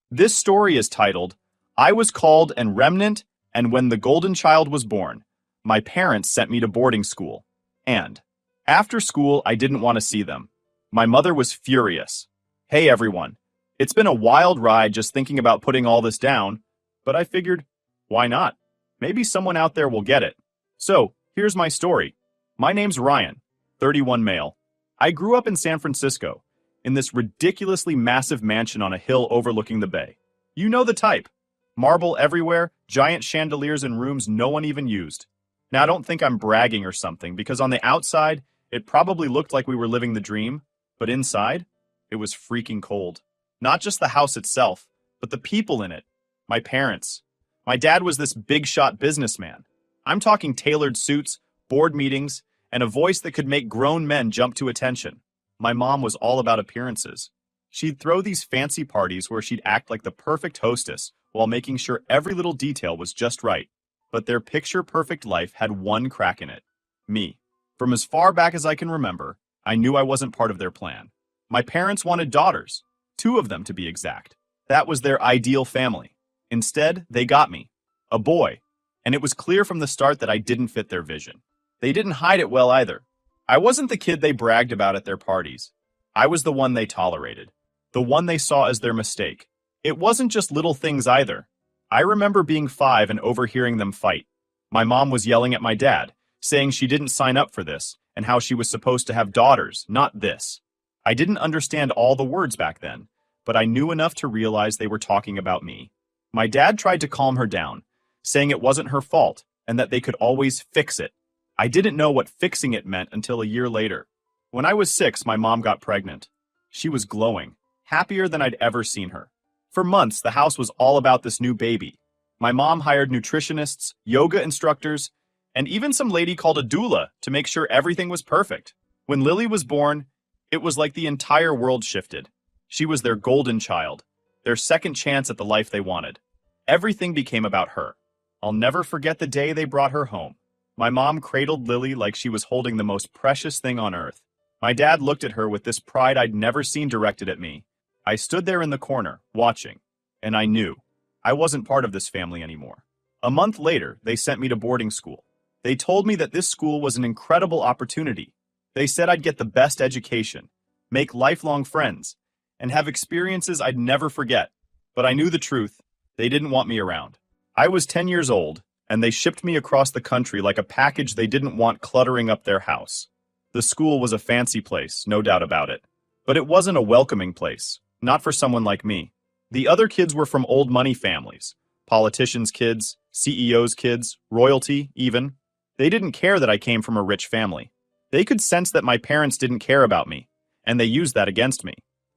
This story is titled, I Was Called and Remnant, and When the Golden Child Was Born. My parents sent me to boarding school. And after school, I didn't want to see them. My mother was furious. Hey everyone, it's been a wild ride just thinking about putting all this down, but I figured, why not? Maybe someone out there will get it. So, here's my story. My name's Ryan, 31 male. I grew up in San Francisco, in this ridiculously massive mansion on a hill overlooking the bay. You know the type. Marble everywhere, giant chandeliers in rooms no one even used. Now, I don't think I'm bragging or something, because on the outside, it probably looked like we were living the dream, but inside, it was freaking cold. Not just the house itself, but the people in it. My parents. My dad was this big-shot businessman. I'm talking tailored suits, board meetings, and a voice that could make grown men jump to attention. My mom was all about appearances. She'd throw these fancy parties where she'd act like the perfect hostess while making sure every little detail was just right. But their picture-perfect life had one crack in it. Me. From as far back as I can remember, I knew I wasn't part of their plan. My parents wanted daughters, 2 of them to be exact. That was their ideal family. Instead, they got me, a boy, and it was clear from the start that I didn't fit their vision. They didn't hide it well either. I wasn't the kid they bragged about at their parties. I was the one they tolerated, the one they saw as their mistake. It wasn't just little things either. I remember being 5 and overhearing them fight. My mom was yelling at my dad, saying she didn't sign up for this, and how she was supposed to have daughters, not this. I didn't understand all the words back then, but I knew enough to realize they were talking about me. My dad tried to calm her down, saying it wasn't her fault, and that they could always fix it. I didn't know what fixing it meant until a year later. When I was 6, my mom got pregnant. She was glowing, happier than I'd ever seen her. For months, the house was all about this new baby. My mom hired nutritionists, yoga instructors, and even some lady called a doula to make sure everything was perfect. When Lily was born, it was like the entire world shifted. She was their golden child, their second chance at the life they wanted. Everything became about her. I'll never forget the day they brought her home. My mom cradled Lily like she was holding the most precious thing on earth. My dad looked at her with this pride I'd never seen directed at me. I stood there in the corner, watching, and I knew I wasn't part of this family anymore. A month later, they sent me to boarding school. They told me that this school was an incredible opportunity. They said I'd get the best education, make lifelong friends, and have experiences I'd never forget. But I knew the truth. They didn't want me around. I was 10 years old, and they shipped me across the country like a package they didn't want cluttering up their house. The school was a fancy place, no doubt about it. But it wasn't a welcoming place, not for someone like me. The other kids were from old money families, politicians' kids, CEOs' kids, royalty, even. They didn't care that I came from a rich family. They could sense that my parents didn't care about me, and they used that against me.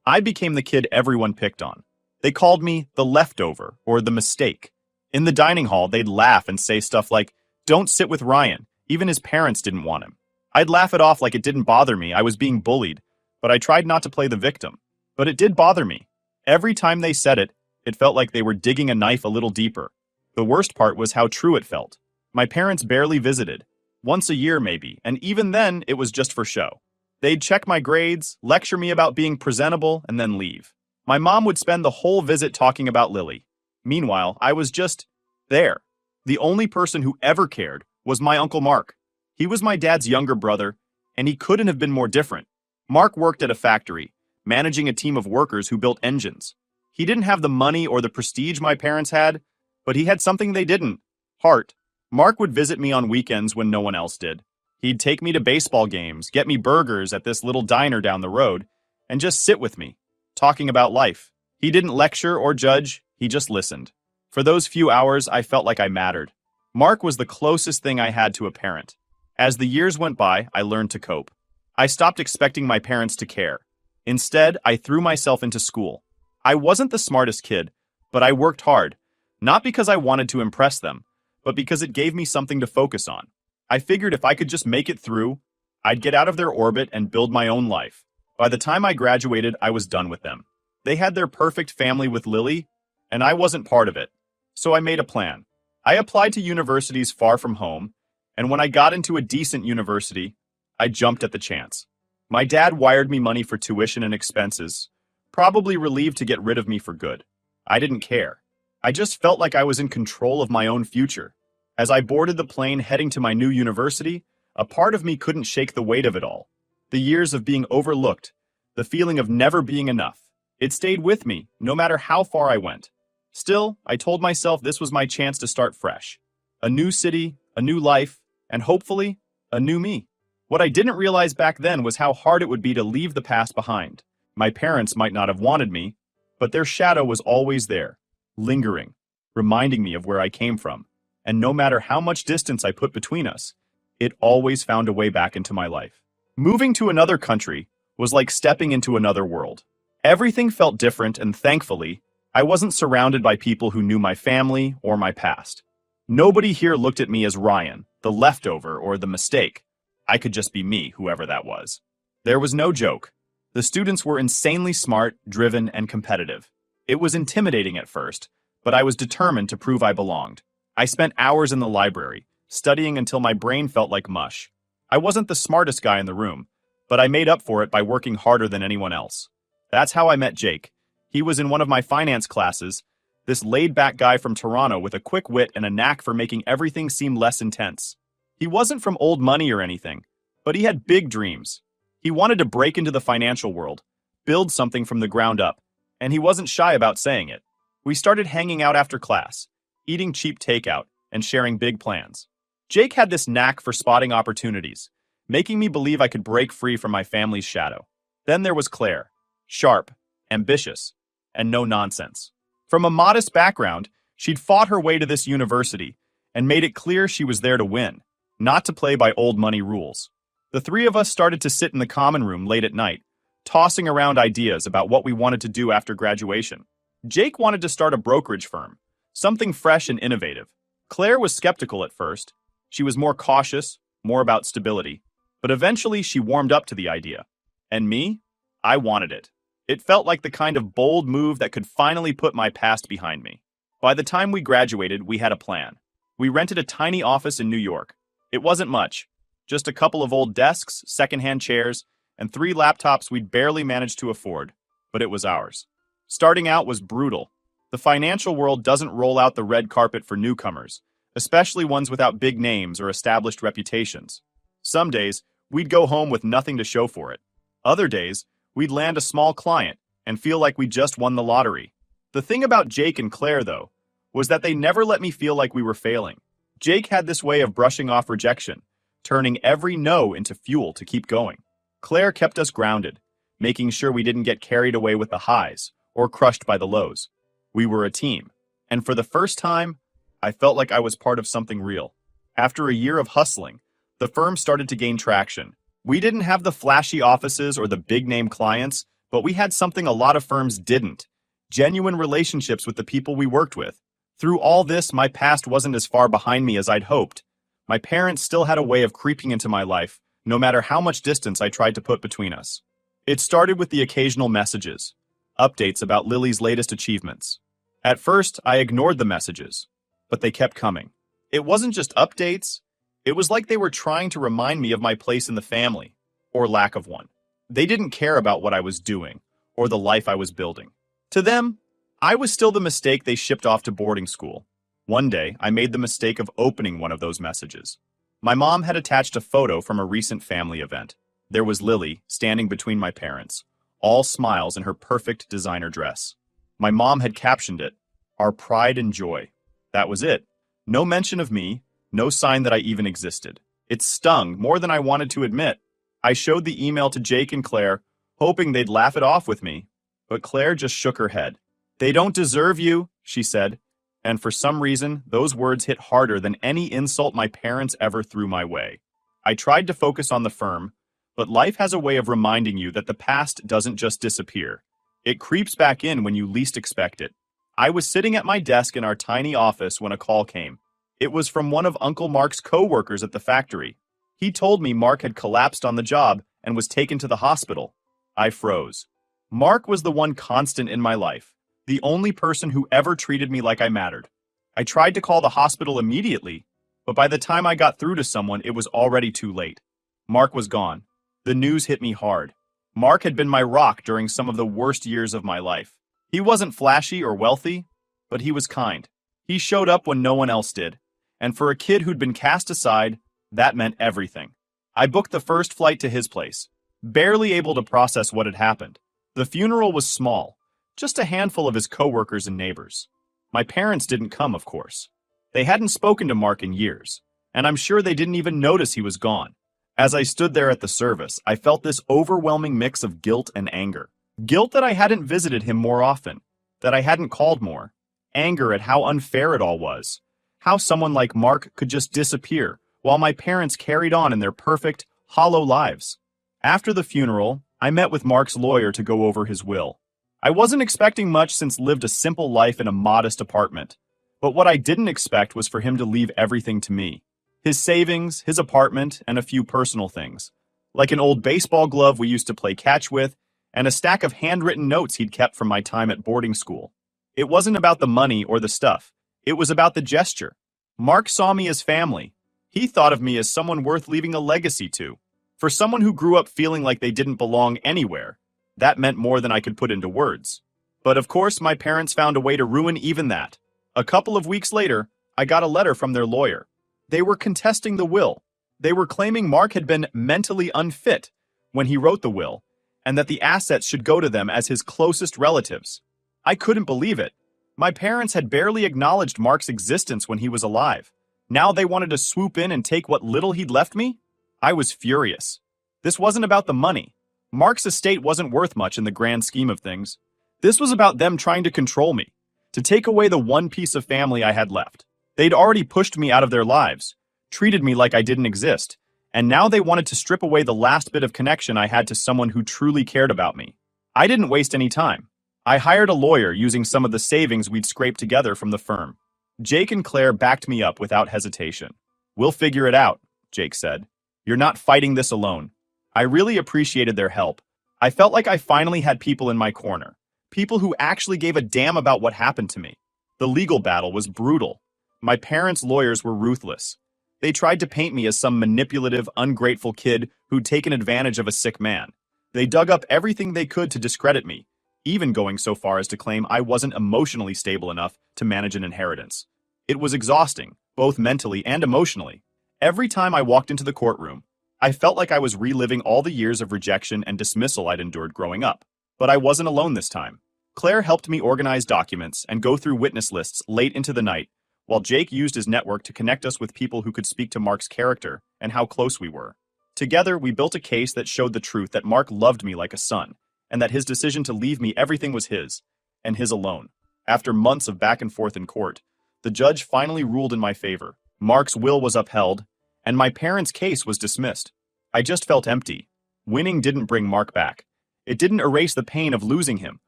I became the kid everyone picked on. They called me the leftover or the mistake. In the dining hall, they'd laugh and say stuff like, "Don't sit with Ryan." Even his parents didn't want him. I'd laugh it off like it didn't bother me. I was being bullied, but I tried not to play the victim. But it did bother me. Every time they said it, it felt like they were digging a knife a little deeper. The worst part was how true it felt. My parents barely visited. Once a year maybe, and even then, it was just for show. They'd check my grades, lecture me about being presentable, and then leave. My mom would spend the whole visit talking about Lily. Meanwhile, I was just there. The only person who ever cared was my Uncle Mark. He was my dad's younger brother, and he couldn't have been more different. Mark worked at a factory, managing a team of workers who built engines. He didn't have the money or the prestige my parents had, but he had something they didn't: heart. Mark would visit me on weekends when no one else did. He'd take me to baseball games, get me burgers at this little diner down the road, and just sit with me, talking about life. He didn't lecture or judge, he just listened. For those few hours, I felt like I mattered. Mark was the closest thing I had to a parent. As the years went by, I learned to cope. I stopped expecting my parents to care. Instead, I threw myself into school. I wasn't the smartest kid, but I worked hard, not because I wanted to impress them, but because it gave me something to focus on. I figured if I could just make it through, I'd get out of their orbit and build my own life. By the time I graduated, I was done with them. They had their perfect family with Lily, and I wasn't part of it. So I made a plan. I applied to universities far from home, and when I got into a decent university, I jumped at the chance. My dad wired me money for tuition and expenses, probably relieved to get rid of me for good. I didn't care. I just felt like I was in control of my own future. As I boarded the plane heading to my new university, a part of me couldn't shake the weight of it all. The years of being overlooked, the feeling of never being enough. It stayed with me, no matter how far I went. Still, I told myself this was my chance to start fresh. A new city, a new life, and hopefully, a new me. What I didn't realize back then was how hard it would be to leave the past behind. My parents might not have wanted me, but their shadow was always there, lingering, reminding me of where I came from. And no matter how much distance I put between us, it always found a way back into my life. Moving to another country was like stepping into another world. Everything felt different, and thankfully, I wasn't surrounded by people who knew my family or my past. Nobody here looked at me as Ryan, the leftover, or the mistake. I could just be me, whoever that was. There was no joke. The students were insanely smart, driven, and competitive. It was intimidating at first, but I was determined to prove I belonged. I spent hours in the library, studying until my brain felt like mush. I wasn't the smartest guy in the room, but I made up for it by working harder than anyone else. That's how I met Jake. He was in one of my finance classes, this laid-back guy from Toronto with a quick wit and a knack for making everything seem less intense. He wasn't from old money or anything, but he had big dreams. He wanted to break into the financial world, build something from the ground up, and he wasn't shy about saying it. We started hanging out after class, eating cheap takeout, and sharing big plans. Jake had this knack for spotting opportunities, making me believe I could break free from my family's shadow. Then there was Claire, sharp, ambitious, and no nonsense. From a modest background, she'd fought her way to this university and made it clear she was there to win, not to play by old money rules. The three of us started to sit in the common room late at night, tossing around ideas about what we wanted to do after graduation. Jake wanted to start a brokerage firm, something fresh and innovative. Claire was skeptical at first. She was more cautious, more about stability, but eventually she warmed up to the idea. And me? I wanted it. It felt like the kind of bold move that could finally put my past behind me. By the time we graduated, we had a plan. We rented a tiny office in New York. It wasn't much, just a couple of old desks, secondhand chairs, and 3 laptops we'd barely managed to afford, but it was ours. Starting out was brutal. The financial world doesn't roll out the red carpet for newcomers, especially ones without big names or established reputations. Some days, we'd go home with nothing to show for it. Other days, we'd land a small client and feel like we just won the lottery. The thing about Jake and Claire, though, was that they never let me feel like we were failing. Jake had this way of brushing off rejection, turning every no into fuel to keep going. Claire kept us grounded, making sure we didn't get carried away with the highs or crushed by the lows. We were a team, and for the first time, I felt like I was part of something real. After a year of hustling, the firm started to gain traction. We didn't have the flashy offices or the big-name clients, but we had something a lot of firms didn't: genuine relationships with the people we worked with. Through all this, my past wasn't as far behind me as I'd hoped. My parents still had a way of creeping into my life, no matter how much distance I tried to put between us. It started with the occasional messages, updates about Lily's latest achievements. At first, I ignored the messages, but they kept coming. It wasn't just updates. It was like they were trying to remind me of my place in the family, or lack of one. They didn't care about what I was doing, or the life I was building. To them, I was still the mistake they shipped off to boarding school. One day, I made the mistake of opening one of those messages. My mom had attached a photo from a recent family event. There was Lily, standing between my parents, all smiles in her perfect designer dress. My mom had captioned it, "Our pride and joy." That was it. No mention of me, no sign that I even existed. It stung more than I wanted to admit. I showed the email to Jake and Claire, hoping they'd laugh it off with me, but Claire just shook her head. "They don't deserve you," she said, and for some reason, those words hit harder than any insult my parents ever threw my way. I tried to focus on the firm, but life has a way of reminding you that the past doesn't just disappear. It creeps back in when you least expect it. I was sitting at my desk in our tiny office when a call came. It was from one of Uncle Mark's co-workers at the factory. He told me Mark had collapsed on the job and was taken to the hospital. I froze. Mark was the one constant in my life, the only person who ever treated me like I mattered. I tried to call the hospital immediately, but by the time I got through to someone, it was already too late. Mark was gone. The news hit me hard. Mark had been my rock during some of the worst years of my life. He wasn't flashy or wealthy, but he was kind. He showed up when no one else did, and for a kid who'd been cast aside, that meant everything. I booked the first flight to his place, barely able to process what had happened. The funeral was small, just a handful of his coworkers and neighbors. My parents didn't come, of course. They hadn't spoken to Mark in years, and I'm sure they didn't even notice he was gone. As I stood there at the service, I felt this overwhelming mix of guilt and anger. Guilt that I hadn't visited him more often, that I hadn't called more. Anger at how unfair it all was. How someone like Mark could just disappear, while my parents carried on in their perfect, hollow lives. After the funeral, I met with Mark's lawyer to go over his will. I wasn't expecting much since lived a simple life in a modest apartment. But what I didn't expect was for him to leave everything to me. His savings, his apartment, and a few personal things. Like an old baseball glove we used to play catch with, and a stack of handwritten notes he'd kept from my time at boarding school. It wasn't about the money or the stuff. It was about the gesture. Mark saw me as family. He thought of me as someone worth leaving a legacy to. For someone who grew up feeling like they didn't belong anywhere, that meant more than I could put into words. But of course, my parents found a way to ruin even that. A couple of weeks later, I got a letter from their lawyer. They were contesting the will. They were claiming Mark had been mentally unfit when he wrote the will, and that the assets should go to them as his closest relatives. I couldn't believe it. My parents had barely acknowledged Mark's existence when he was alive. Now they wanted to swoop in and take what little he'd left me? I was furious. This wasn't about the money. Mark's estate wasn't worth much in the grand scheme of things. This was about them trying to control me, to take away the one piece of family I had left. They'd already pushed me out of their lives, treated me like I didn't exist, and now they wanted to strip away the last bit of connection I had to someone who truly cared about me. I didn't waste any time. I hired a lawyer using some of the savings we'd scraped together from the firm. Jake and Claire backed me up without hesitation. "We'll figure it out," Jake said. "You're not fighting this alone." I really appreciated their help. I felt like I finally had people in my corner. People who actually gave a damn about what happened to me. The legal battle was brutal. My parents' lawyers were ruthless. They tried to paint me as some manipulative, ungrateful kid who'd taken advantage of a sick man. They dug up everything they could to discredit me, even going so far as to claim I wasn't emotionally stable enough to manage an inheritance. It was exhausting, both mentally and emotionally. Every time I walked into the courtroom, I felt like I was reliving all the years of rejection and dismissal I'd endured growing up. But I wasn't alone this time. Claire helped me organize documents and go through witness lists late into the night, while Jake used his network to connect us with people who could speak to Mark's character and how close we were. Together, we built a case that showed the truth that Mark loved me like a son, and that his decision to leave me everything was his, and his alone. After months of back and forth in court, the judge finally ruled in my favor. Mark's will was upheld, and my parents' case was dismissed. I just felt empty. Winning didn't bring Mark back. It didn't erase the pain of losing him,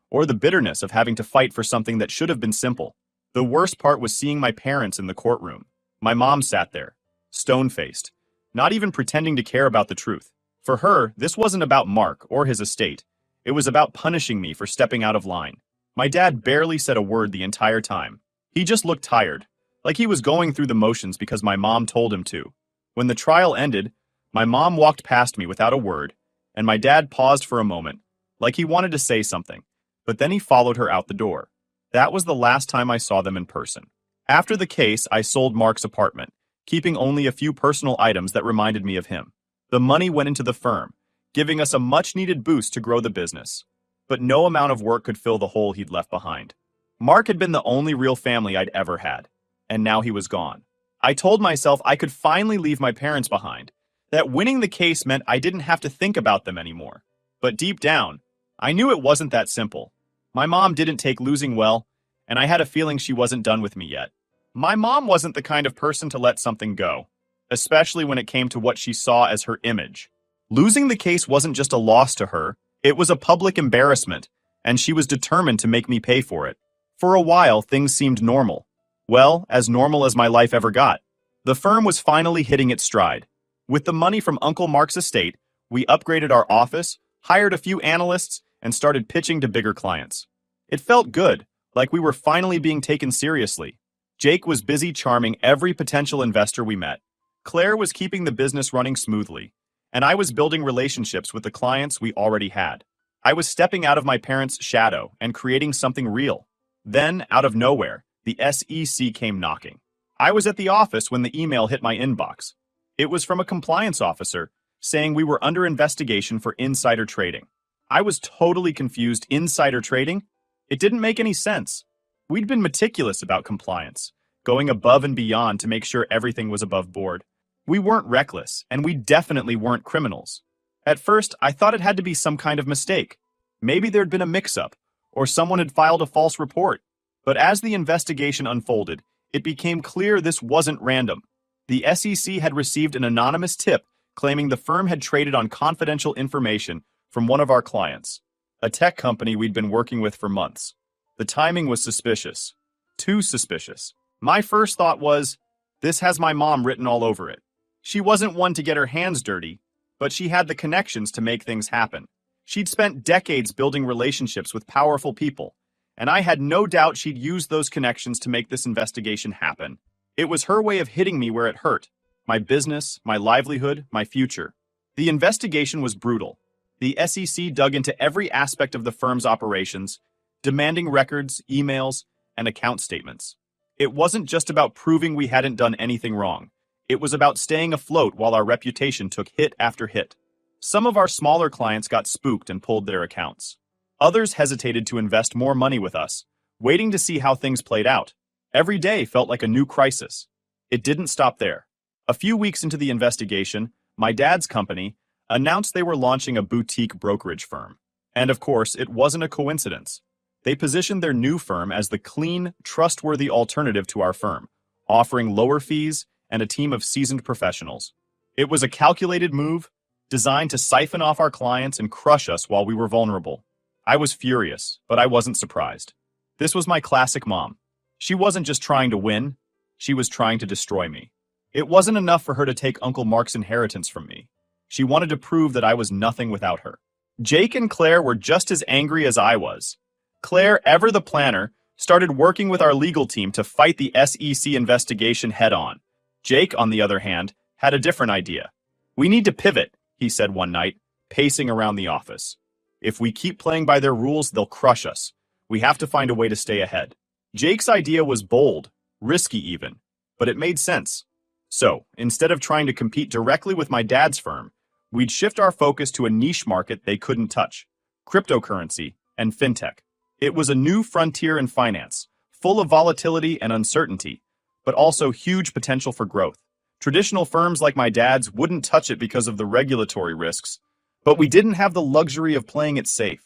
or the bitterness of having to fight for something that should have been simple. The worst part was seeing my parents in the courtroom. My mom sat there, stone-faced, not even pretending to care about the truth. For her, this wasn't about Mark or his estate. It was about punishing me for stepping out of line. My dad barely said a word the entire time. He just looked tired, like he was going through the motions because my mom told him to. When the trial ended, my mom walked past me without a word, and my dad paused for a moment, like he wanted to say something, but then he followed her out the door. That was the last time I saw them in person. After the case, I sold Mark's apartment, keeping only a few personal items that reminded me of him. The money went into the firm, giving us a much-needed boost to grow the business. But no amount of work could fill the hole he'd left behind. Mark had been the only real family I'd ever had, and now he was gone. I told myself I could finally leave my parents behind, that winning the case meant I didn't have to think about them anymore. But deep down, I knew it wasn't that simple. My mom didn't take losing well, and I had a feeling she wasn't done with me yet. My mom wasn't the kind of person to let something go, especially when it came to what she saw as her image. Losing the case wasn't just a loss to her, it was a public embarrassment, and she was determined to make me pay for it. For a while, things seemed normal. Well, as normal as my life ever got. The firm was finally hitting its stride. With the money from Uncle Mark's estate, we upgraded our office, hired a few analysts, and started pitching to bigger clients. It felt good, like we were finally being taken seriously. Jake was busy charming every potential investor we met. Claire was keeping the business running smoothly, and I was building relationships with the clients we already had. I was stepping out of my parents' shadow and creating something real. Then, out of nowhere, the SEC came knocking. I was at the office when the email hit my inbox. It was from a compliance officer saying we were under investigation for insider trading. I was totally confused. Insider trading? It didn't make any sense. We'd been meticulous about compliance, going above and beyond to make sure everything was above board. We weren't reckless, and we definitely weren't criminals. At first, I thought it had to be some kind of mistake. Maybe there'd been a mix-up, or someone had filed a false report. But as the investigation unfolded, it became clear this wasn't random. The SEC had received an anonymous tip claiming the firm had traded on confidential information from one of our clients, a tech company we'd been working with for months. The timing was suspicious. Too suspicious. My first thought was, this has my mom written all over it. She wasn't one to get her hands dirty, but she had the connections to make things happen. She'd spent decades building relationships with powerful people, and I had no doubt she'd used those connections to make this investigation happen. It was her way of hitting me where it hurt. My business, my livelihood, my future. The investigation was brutal. The SEC dug into every aspect of the firm's operations, demanding records, emails, and account statements. It wasn't just about proving we hadn't done anything wrong. It was about staying afloat while our reputation took hit after hit. Some of our smaller clients got spooked and pulled their accounts. Others hesitated to invest more money with us, waiting to see how things played out. Every day felt like a new crisis. It didn't stop there. A few weeks into the investigation, my dad's company announced they were launching a boutique brokerage firm. And of course, it wasn't a coincidence. They positioned their new firm as the clean, trustworthy alternative to our firm, offering lower fees and a team of seasoned professionals. It was a calculated move, designed to siphon off our clients and crush us while we were vulnerable. I was furious, but I wasn't surprised. This was my classic mom. She wasn't just trying to win, she was trying to destroy me. It wasn't enough for her to take Uncle Mark's inheritance from me. She wanted to prove that I was nothing without her. Jake and Claire were just as angry as I was. Claire, ever the planner, started working with our legal team to fight the SEC investigation head-on. Jake, on the other hand, had a different idea. "We need to pivot," he said one night, pacing around the office. "If we keep playing by their rules, they'll crush us. We have to find a way to stay ahead." Jake's idea was bold, risky even, but it made sense. So, instead of trying to compete directly with my dad's firm, we'd shift our focus to a niche market they couldn't touch: cryptocurrency and fintech. It was a new frontier in finance, full of volatility and uncertainty, but also huge potential for growth. Traditional firms like my dad's wouldn't touch it because of the regulatory risks, but we didn't have the luxury of playing it safe.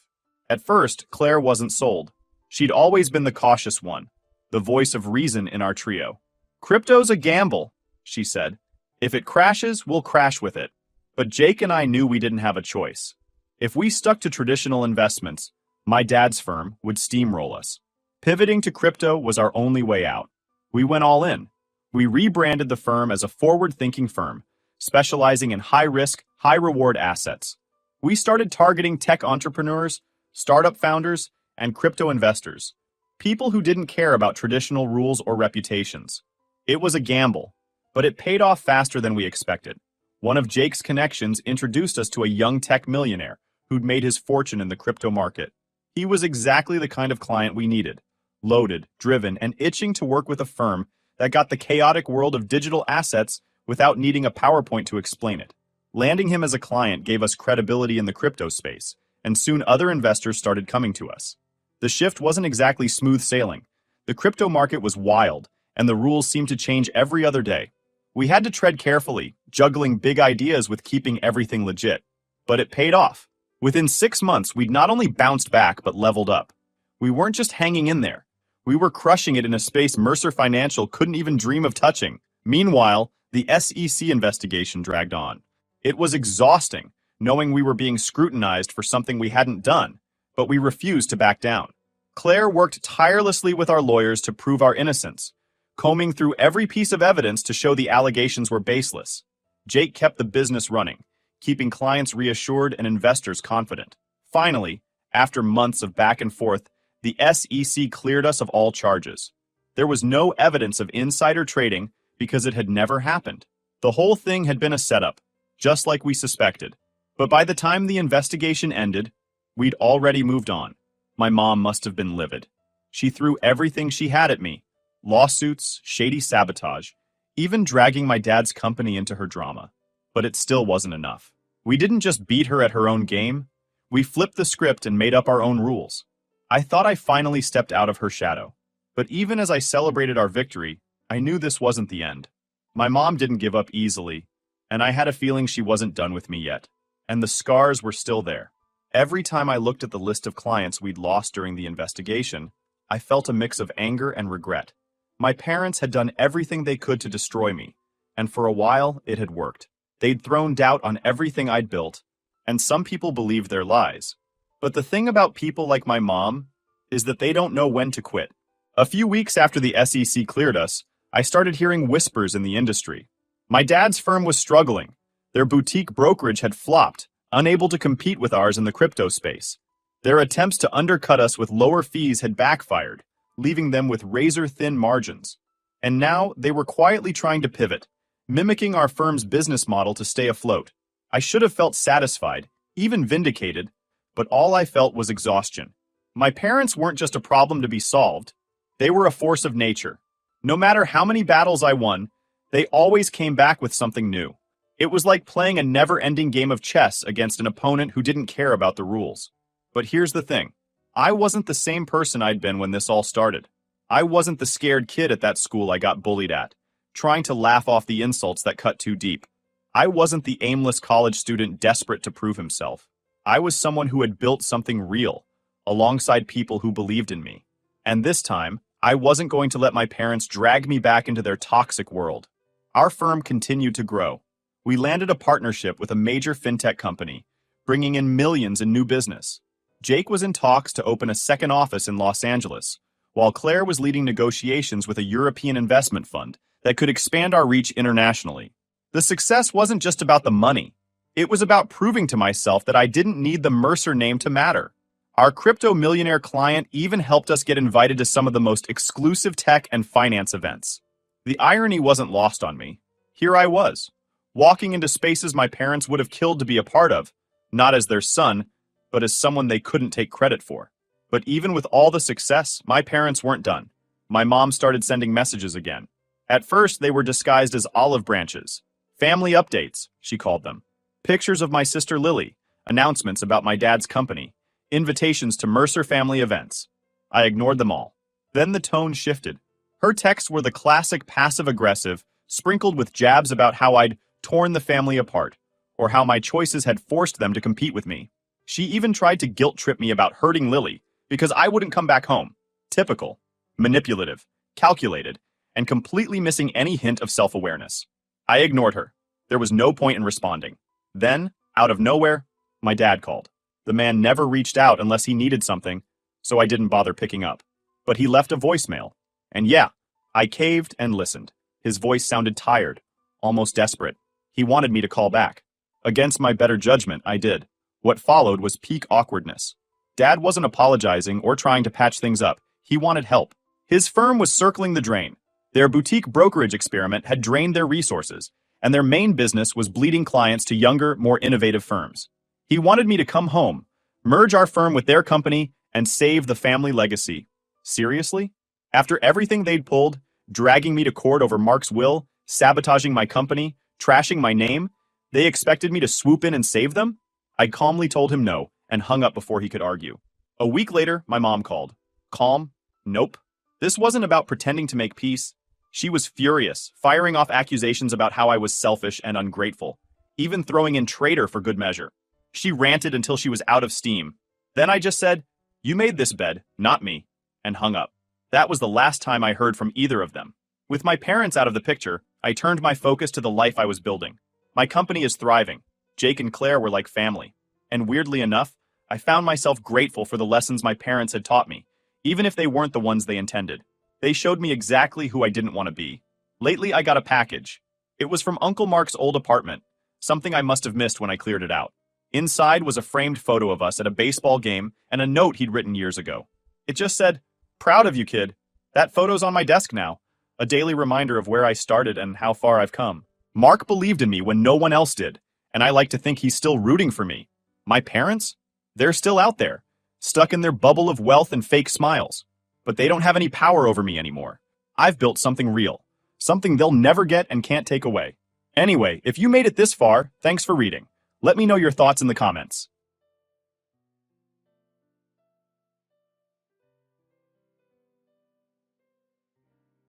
At first, Claire wasn't sold. She'd always been the cautious one, the voice of reason in our trio. "Crypto's a gamble," she said. "If it crashes, we'll crash with it." But Jake and I knew we didn't have a choice. If we stuck to traditional investments, my dad's firm would steamroll us. Pivoting to crypto was our only way out. We went all in. We rebranded the firm as a forward-thinking firm, specializing in high-risk, high-reward assets. We started targeting tech entrepreneurs, startup founders, and crypto investors, people who didn't care about traditional rules or reputations. It was a gamble, but it paid off faster than we expected. One of Jake's connections introduced us to a young tech millionaire who'd made his fortune in the crypto market. He was exactly the kind of client we needed: loaded, driven, and itching to work with a firm that got the chaotic world of digital assets without needing a PowerPoint to explain it. Landing him as a client gave us credibility in the crypto space, and soon other investors started coming to us. The shift wasn't exactly smooth sailing. The crypto market was wild, and the rules seemed to change every other day. We had to tread carefully, juggling big ideas with keeping everything legit. But it paid off. Within 6 months, we'd not only bounced back, but leveled up. We weren't just hanging in there. We were crushing it in a space Mercer Financial couldn't even dream of touching. Meanwhile, the SEC investigation dragged on. It was exhausting, knowing we were being scrutinized for something we hadn't done, but we refused to back down. Claire worked tirelessly with our lawyers to prove our innocence, combing through every piece of evidence to show the allegations were baseless. Jake kept the business running, keeping clients reassured and investors confident. Finally, after months of back and forth, the SEC cleared us of all charges. There was no evidence of insider trading because it had never happened. The whole thing had been a setup, just like we suspected. But by the time the investigation ended, We'd already moved on. My mom must have been livid. She threw everything she had at me. Lawsuits, shady sabotage, even dragging my dad's company into her drama. But it still wasn't enough. We didn't just beat her at her own game. We flipped the script and made up our own rules. I thought I finally stepped out of her shadow. But even as I celebrated our victory, I knew this wasn't the end. My mom didn't give up easily, and I had a feeling she wasn't done with me yet. And the scars were still there. Every time I looked at the list of clients we'd lost during the investigation, I felt a mix of anger and regret. My parents had done everything they could to destroy me, and for a while it had worked. They'd thrown doubt on everything I'd built, and some people believed their lies. But the thing about people like my mom is that they don't know when to quit. A few weeks after the SEC cleared us, I started hearing whispers in the industry. My dad's firm was struggling. Their boutique brokerage had flopped, unable to compete with ours in the crypto space. Their attempts to undercut us with lower fees had backfired, leaving them with razor-thin margins. And now they were quietly trying to pivot, mimicking our firm's business model to stay afloat. I should have felt satisfied, even vindicated, but all I felt was exhaustion. My parents weren't just a problem to be solved. They were a force of nature. No matter how many battles I won, they always came back with something new. It was like playing a never-ending game of chess against an opponent who didn't care about the rules. But here's the thing. I wasn't the same person I'd been when this all started. I wasn't the scared kid at that school I got bullied at, trying to laugh off the insults that cut too deep. I wasn't the aimless college student desperate to prove himself. I was someone who had built something real, alongside people who believed in me. And this time, I wasn't going to let my parents drag me back into their toxic world. Our firm continued to grow. We landed a partnership with a major fintech company, bringing in millions in new business. Jake was in talks to open a second office in Los Angeles, while Claire was leading negotiations with a European investment fund that could expand our reach internationally. The success wasn't just about the money. It was about proving to myself that I didn't need the Mercer name to matter. Our crypto millionaire client even helped us get invited to some of the most exclusive tech and finance events. The irony wasn't lost on me. Here I was, walking into spaces my parents would have killed to be a part of, not as their son, but as someone they couldn't take credit for. But even with all the success, my parents weren't done. My mom started sending messages again. At first, they were disguised as olive branches. Family updates, she called them. Pictures of my sister Lily, announcements about my dad's company, invitations to Mercer family events. I ignored them all. Then the tone shifted. Her texts were the classic passive-aggressive, sprinkled with jabs about how I'd torn the family apart, or how my choices had forced them to compete with me. She even tried to guilt-trip me about hurting Lily, because I wouldn't come back home. Typical, manipulative, calculated, and completely missing any hint of self-awareness. I ignored her. There was no point in responding. Then, out of nowhere, my dad called. The man never reached out unless he needed something, so I didn't bother picking up. But he left a voicemail. And yeah, I caved and listened. His voice sounded tired, almost desperate. He wanted me to call back. Against my better judgment, I did. What followed was peak awkwardness. Dad wasn't apologizing or trying to patch things up. He wanted help. His firm was circling the drain. Their boutique brokerage experiment had drained their resources, and their main business was bleeding clients to younger, more innovative firms. He wanted me to come home, merge our firm with their company, and save the family legacy. Seriously? After everything they'd pulled, dragging me to court over Mark's will, sabotaging my company, trashing my name, they expected me to swoop in and save them? I calmly told him no, and hung up before he could argue. A week later, my mom called. Calm? Nope. This wasn't about pretending to make peace. She was furious, firing off accusations about how I was selfish and ungrateful, even throwing in traitor for good measure. She ranted until she was out of steam. Then I just said, "You made this bed, not me," and hung up. That was the last time I heard from either of them. With my parents out of the picture, I turned my focus to the life I was building. My company is thriving. Jake and Claire were like family. And weirdly enough, I found myself grateful for the lessons my parents had taught me, even if they weren't the ones they intended. They showed me exactly who I didn't want to be. Lately, I got a package. It was from Uncle Mark's old apartment, something I must have missed when I cleared it out. Inside was a framed photo of us at a baseball game and a note he'd written years ago. It just said, "Proud of you, kid. That photo's on my desk now." A daily reminder of where I started and how far I've come. Mark believed in me when no one else did, and I like to think he's still rooting for me. My parents? They're still out there, stuck in their bubble of wealth and fake smiles. But they don't have any power over me anymore. I've built something real, something they'll never get and can't take away. Anyway, if you made it this far, thanks for reading. Let me know your thoughts in the comments.